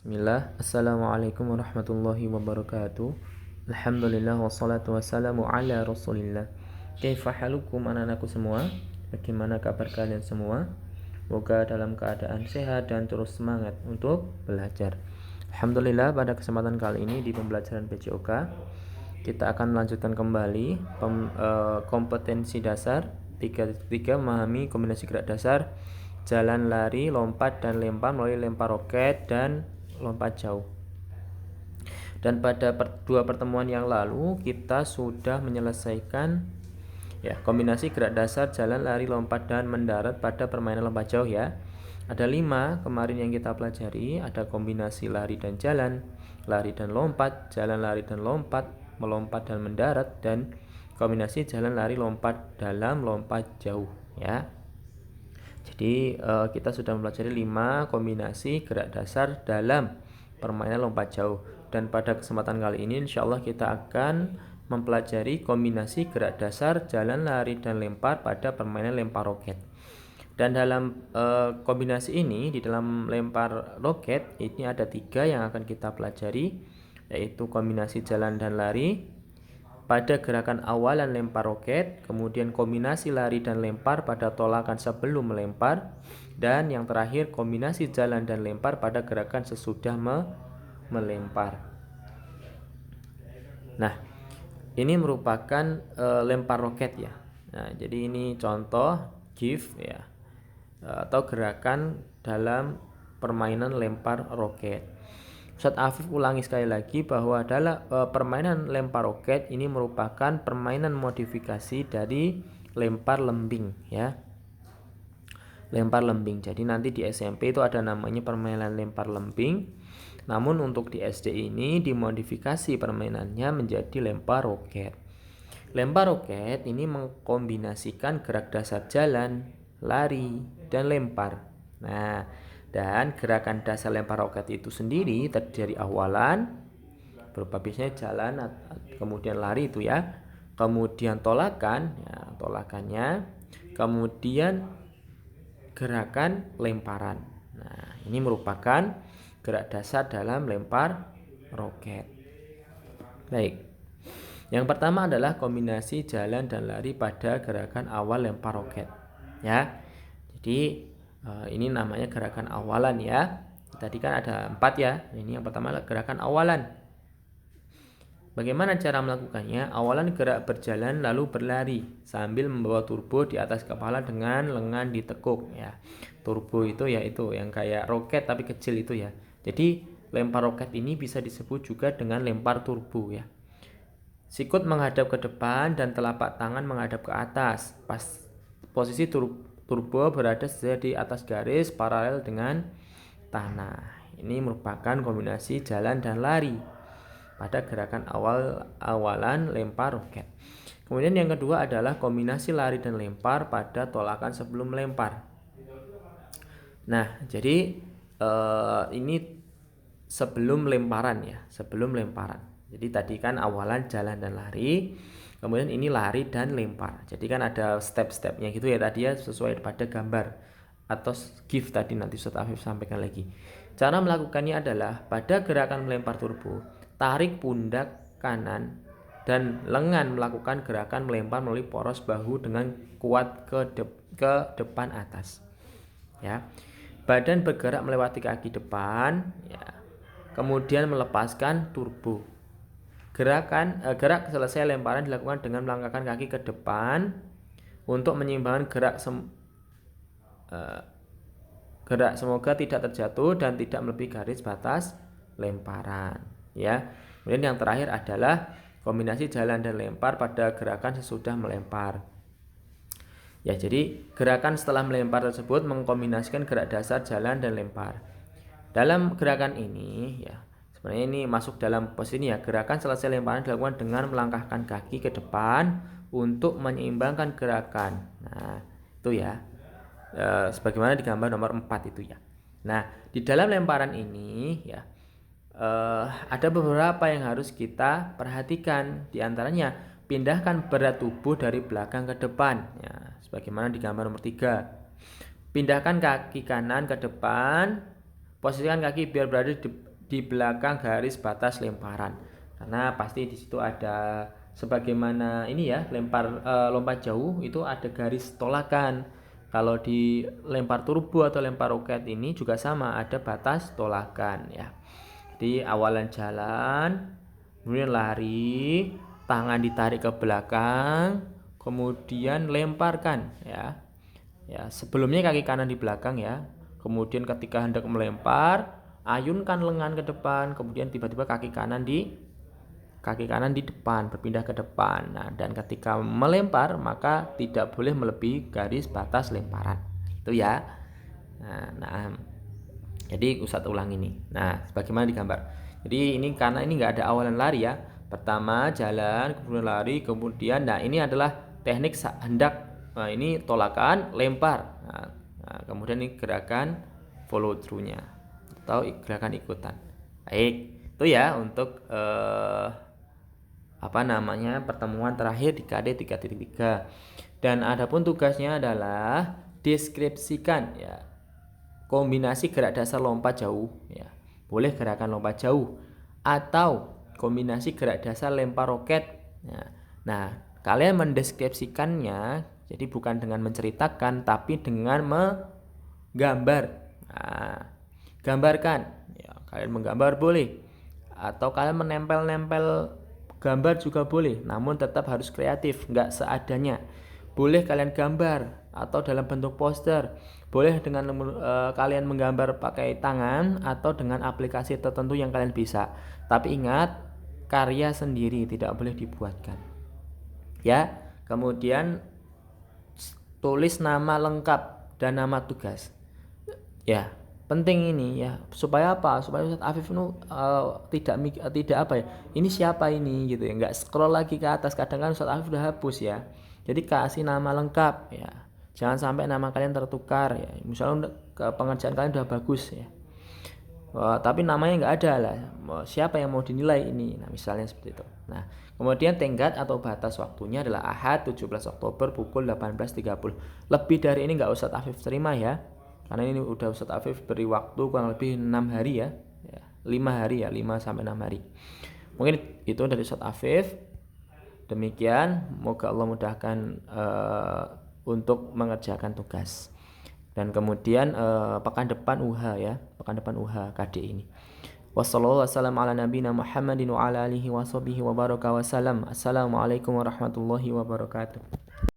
Bismillah, Assalamualaikum warahmatullahi wabarakatuh. Alhamdulillah wassalatu wassalamu ala rasulillah. Kaifa halukum anak-anakku semua? Bagaimana kabar kalian semua? Semoga dalam keadaan sehat dan terus semangat untuk belajar. Alhamdulillah, pada kesempatan kali ini di pembelajaran PJOK kita akan melanjutkan kembali kompetensi dasar 3.3 memahami kombinasi gerak dasar, jalan, lari, lompat, dan lempar melalui lempar roket dan lompat jauh. Dan pada dua pertemuan yang lalu kita sudah menyelesaikan kombinasi gerak dasar, jalan, lari, lompat, dan mendarat pada permainan lompat jauh ya. Ada 5 kemarin yang kita pelajari. Ada kombinasi lari dan jalan, lari dan lompat, jalan, lari dan lompat, melompat dan mendarat, dan kombinasi jalan, lari, lompat dalam lompat jauh ya. Jadi kita sudah mempelajari 5 kombinasi gerak dasar dalam permainan lompat jauh. Dan pada kesempatan kali ini insya Allah kita akan mempelajari kombinasi gerak dasar, jalan, lari, dan lempar pada permainan lempar roket. Dan dalam kombinasi ini, di dalam lempar roket ini ada 3 yang akan kita pelajari, yaitu kombinasi jalan dan lari pada gerakan awalan lempar roket, kemudian kombinasi lari dan lempar pada tolakan sebelum melempar, dan yang terakhir kombinasi jalan dan lempar pada gerakan sesudah melempar. Nah, ini merupakan lempar roket ya. Nah, jadi ini contoh GIF ya, atau gerakan dalam permainan lempar roket. Ustadz Afif ulangi sekali lagi bahwa adalah permainan lempar roket ini merupakan permainan modifikasi dari lempar lembing ya. Lempar lembing. Jadi nanti di SMP itu ada namanya permainan lempar lembing. Namun untuk di SD ini dimodifikasi permainannya menjadi lempar roket. Lempar roket ini mengkombinasikan gerak dasar jalan, lari, dan lempar. Nah, dan gerakan dasar lempar roket itu sendiri terdiri dari awalan, berupa biasanya jalan, kemudian lari itu ya, kemudian tolakan, ya, tolakannya, kemudian gerakan lemparan. Nah, ini merupakan gerak dasar dalam lempar roket. Baik. Yang pertama adalah kombinasi jalan dan lari pada gerakan awal lempar roket. Ya. Jadi ini namanya gerakan awalan ya. Tadi kan ada 4 ya. Ini yang pertama adalah gerakan awalan. Bagaimana cara melakukannya? Awalan gerak berjalan lalu berlari sambil membawa turbo di atas kepala dengan lengan ditekuk ya. Turbo itu ya itu yang kayak roket tapi kecil itu ya. Jadi lempar roket ini bisa disebut juga dengan lempar turbo ya. Sikut menghadap ke depan dan telapak tangan menghadap ke atas. Posisi turbo berada di atas garis paralel dengan tanah. Ini merupakan kombinasi jalan dan lari pada gerakan awalan lempar roket. Kemudian yang kedua adalah kombinasi lari dan lempar pada tolakan sebelum melempar. Nah, jadi ini sebelum lemparan ya, sebelum lemparan. Jadi tadi kan awalan jalan dan lari, kemudian ini lari dan lempar. Jadi kan ada step-stepnya gitu ya tadi ya, sesuai pada gambar atau GIF tadi nanti Ustadz Afif sampaikan lagi. Cara melakukannya adalah pada gerakan melempar turbo, tarik pundak kanan dan lengan melakukan gerakan melempar melalui poros bahu dengan kuat ke depan atas. Ya. Badan bergerak melewati kaki depan ya. Kemudian melepaskan turbo. Gerak selesai lemparan dilakukan dengan melangkahkan kaki ke depan untuk menyeimbangkan gerak semoga tidak terjatuh dan tidak melebihi garis batas lemparan ya. Kemudian yang terakhir adalah kombinasi jalan dan lempar pada gerakan sesudah melempar. Ya, jadi gerakan setelah melempar tersebut mengkombinasikan gerak dasar jalan dan lempar. Dalam gerakan ini ya, sebenarnya ini masuk dalam posisi ini ya. Gerakan selesai lemparan dilakukan dengan melangkahkan kaki ke depan untuk menyeimbangkan gerakan. Nah, itu ya. Sebagaimana di gambar nomor 4 itu ya. Nah, di dalam lemparan ini ya ada beberapa yang harus kita perhatikan. Di antaranya pindahkan berat tubuh dari belakang ke depan ya, sebagaimana di gambar nomor 3. Pindahkan kaki kanan ke depan. Posisikan kaki biar berada di belakang garis batas lemparan. Karena pasti di situ ada sebagaimana ini ya, lompat jauh itu ada garis tolakan. Kalau di lempar turbo atau lempar roket ini juga sama, ada batas tolakan ya. Jadi awalan jalan, kemudian lari, tangan ditarik ke belakang, kemudian lemparkan ya. Ya, sebelumnya kaki kanan di belakang ya. Kemudian ketika hendak melempar, ayunkan lengan ke depan, kemudian tiba-tiba kaki kanan di depan, berpindah ke depan. Nah, dan ketika melempar maka tidak boleh melebihi garis batas lemparan. Itu ya. Nah, jadi Ustadz ulang ini. Nah, bagaimana digambar? Jadi ini karena ini nggak ada awalan lari ya. Pertama jalan, kemudian lari, kemudian ini adalah teknik hendak. Nah, ini tolakan, lempar. Nah, kemudian ini gerakan follow through-nya atau gerakan ikutan. Baik, itu ya untuk pertemuan terakhir di KD 3.3. Dan adapun tugasnya adalah deskripsikan ya kombinasi gerak dasar lompat jauh ya. Boleh gerakan lompat jauh atau kombinasi gerak dasar lempar roket ya. Nah, kalian mendeskripsikannya jadi bukan dengan menceritakan tapi dengan menggambar. Nah, gambarkan ya, kalian menggambar boleh atau kalian menempel-nempel gambar juga boleh, namun tetap harus kreatif, nggak seadanya. Boleh kalian gambar atau dalam bentuk poster, boleh dengan kalian menggambar pakai tangan atau dengan aplikasi tertentu yang kalian bisa. Tapi ingat, karya sendiri tidak boleh dibuatkan ya. Kemudian tulis nama lengkap dan nama tugas ya, penting ini ya, supaya apa, supaya Ustadz Afif tidak apa ya, ini siapa ini gitu ya, nggak scroll lagi ke atas. Kadang kan Ustadz Afif udah hapus ya. Jadi kasih nama lengkap ya, jangan sampai nama kalian tertukar ya. Misalnya pengerjaan kalian udah bagus ya, tapi namanya nggak ada lah, siapa yang mau dinilai ini. Nah, misalnya seperti itu. Nah, kemudian tenggat atau batas waktunya adalah Ahad 17 Oktober pukul 18.30. Lebih dari ini nggak Ustadz Afif terima ya, karena ini udah Ustadz Afif beri waktu kurang lebih 6 hari ya, 5 hari ya, 5 sampai 6 hari. Mungkin itu dari Ustadz Afif. Demikian, moga Allah mudahkan untuk mengerjakan tugas. Dan kemudian pekan depan UH ya, pekan depan UH KD ini. Wassalamualaikum warahmatullahi wabarakatuh. Assalamualaikum warahmatullahi wabarakatuh.